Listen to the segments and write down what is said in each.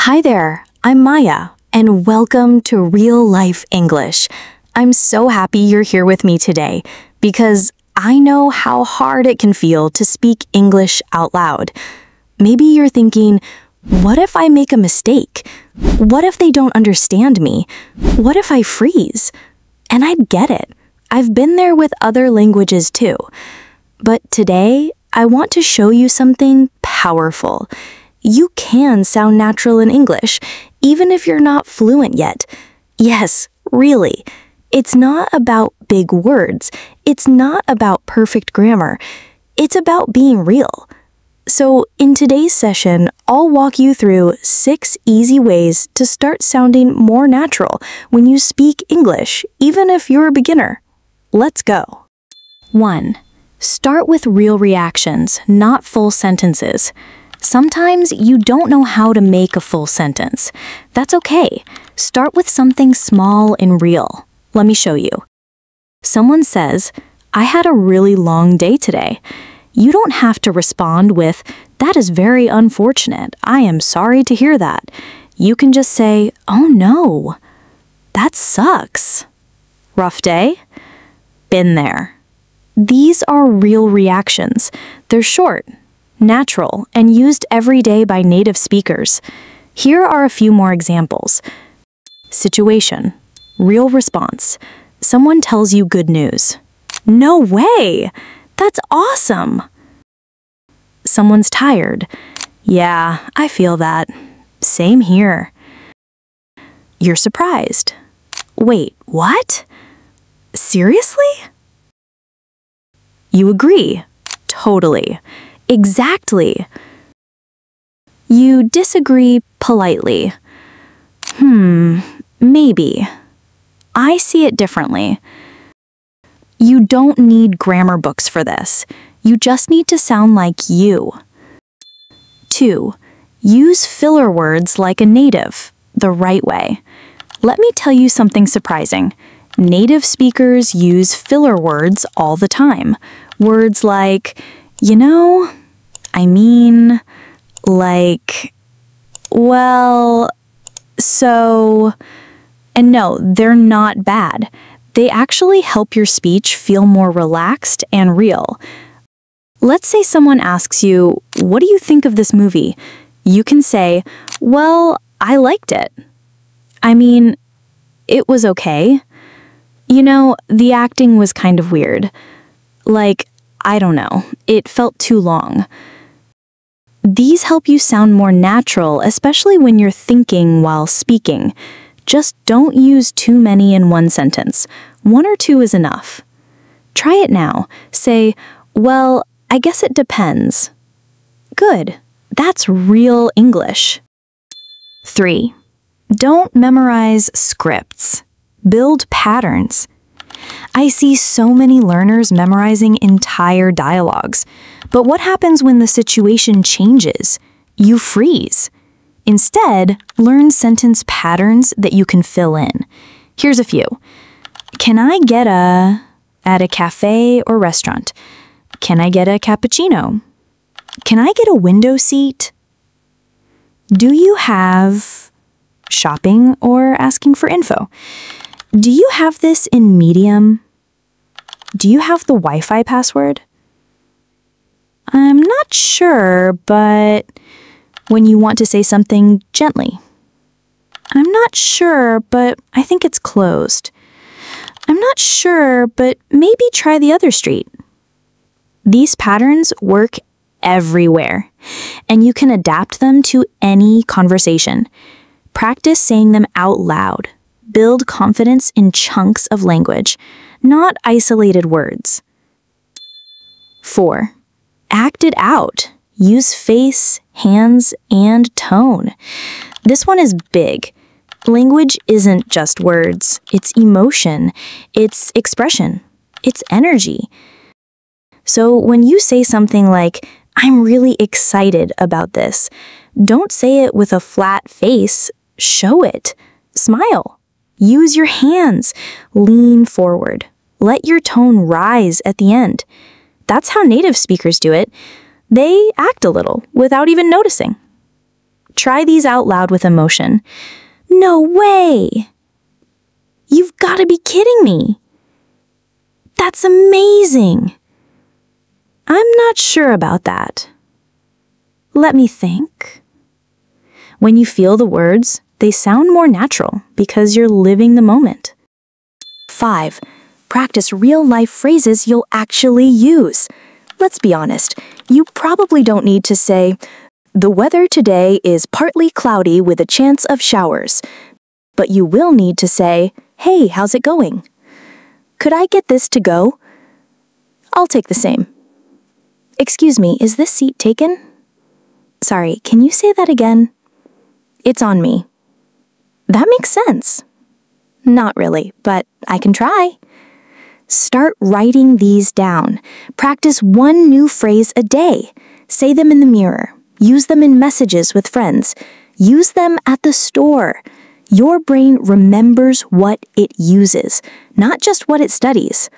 Hi there, I'm Maya, and welcome to Real Life English. I'm so happy you're here with me today because I know how hard it can feel to speak English out loud. Maybe you're thinking, what if I make a mistake? What if they don't understand me? What if I freeze? And I get it. I've been there with other languages too. But today, I want to show you something powerful. You can sound natural in English, even if you're not fluent yet. Yes, really. It's not about big words. It's not about perfect grammar. It's about being real. So in today's session, I'll walk you through 6 easy ways to start sounding more natural when you speak English, even if you're a beginner. Let's go. 1. Start with real reactions, not full sentences. Sometimes you don't know how to make a full sentence. That's okay. Start with something small and real. Let me show you. Someone says, "I had a really long day today." You don't have to respond with, "That is very unfortunate. I am sorry to hear that." You can just say, "Oh no, that sucks." Rough day? Been there. These are real reactions. They're short, natural, and used every day by native speakers. Here are a few more examples. Situation. Real response. Someone tells you good news. "No way! That's awesome!" Someone's tired. "Yeah, I feel that. Same here." You're surprised. "Wait, what? Seriously?" You agree. "Totally. Exactly." You disagree politely. Maybe. I see it differently." You don't need grammar books for this. You just need to sound like you. 2. Use filler words like a native, the right way. Let me tell you something surprising. Native speakers use filler words all the time. Words like, "you know," "I mean," like, "well," "so," and no, they're not bad. They actually help your speech feel more relaxed and real. Let's say someone asks you, "What do you think of this movie?" You can say, "Well, I liked it." "I mean, it was okay. You know, the acting was kind of weird. Like, I don't know, it felt too long." These help you sound more natural, especially when you're thinking while speaking. Just don't use too many in one sentence. 1 or 2 is enough. Try it now. Say, "Well, I guess it depends." Good. That's real English. 3. Don't memorize scripts. Build patterns. I see so many learners memorizing entire dialogues. But what happens when the situation changes? You freeze. Instead, learn sentence patterns that you can fill in. Here's a few. Can I get a at a cafe or restaurant? Can I get a cappuccino? Can I get a window seat? Do you have shopping or asking for info? Do you have this in medium? Do you have the Wi-Fi password? I'm not sure, but when you want to say something gently. I'm not sure, but I think it's closed. I'm not sure, but maybe try the other street. These patterns work everywhere, and you can adapt them to any conversation. Practice saying them out loud. Build confidence in chunks of language, not isolated words. 4. Act it out. Use face, hands, and tone. This one is big. Language isn't just words. It's emotion. It's expression. It's energy. So when you say something like, "I'm really excited about this," don't say it with a flat face. Show it. Smile. Use your hands. Lean forward. Let your tone rise at the end. That's how native speakers do it. They act a little without even noticing. Try these out loud with emotion. No way! You've got to be kidding me! That's amazing! I'm not sure about that. Let me think. When you feel the words, they sound more natural because you're living the moment. 5. Practice real-life phrases you'll actually use. Let's be honest, you probably don't need to say, "The weather today is partly cloudy with a chance of showers." But you will need to say, "Hey, how's it going? Could I get this to go? I'll take the same. Excuse me, is this seat taken? Sorry, can you say that again? It's on me." That makes sense. Not really, but I can try. Start writing these down. Practice one new phrase a day. Say them in the mirror. Use them in messages with friends. Use them at the store. Your brain remembers what it uses, not just what it studies.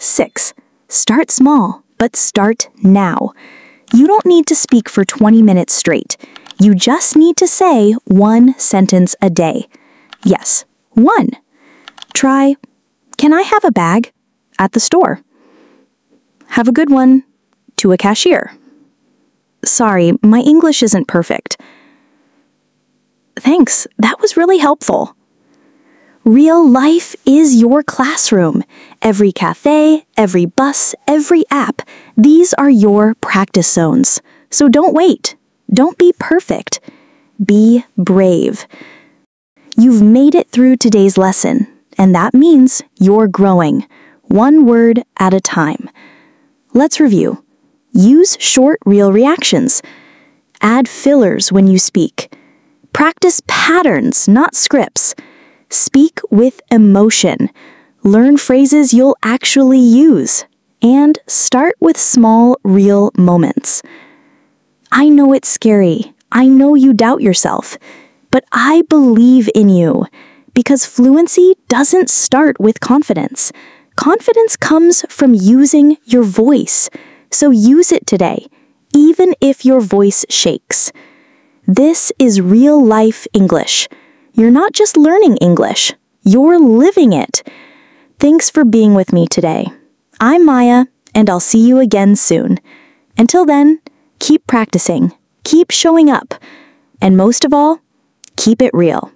6. Start small, but start now. You don't need to speak for 20 minutes straight. You just need to say one sentence a day. Yes, one. Try, "Can I have a bag?" at the store. "Have a good one," to a cashier. "Sorry, my English isn't perfect." Thanks, that was really helpful. Real life is your classroom. Every cafe, every bus, every app, these are your practice zones. So don't wait. Don't be perfect. Be brave. You've made it through today's lesson, and that means you're growing, one word at a time. Let's review. Use short, real reactions. Add fillers when you speak. Practice patterns, not scripts. Speak with emotion. Learn phrases you'll actually use. And start with small, real moments. I know it's scary. I know you doubt yourself. But I believe in you. Because fluency doesn't start with confidence. Confidence comes from using your voice. So use it today, even if your voice shakes. This is real-life English. You're not just learning English, you're living it. Thanks for being with me today. I'm Maya, and I'll see you again soon. Until then, keep practicing, keep showing up, and most of all, keep it real.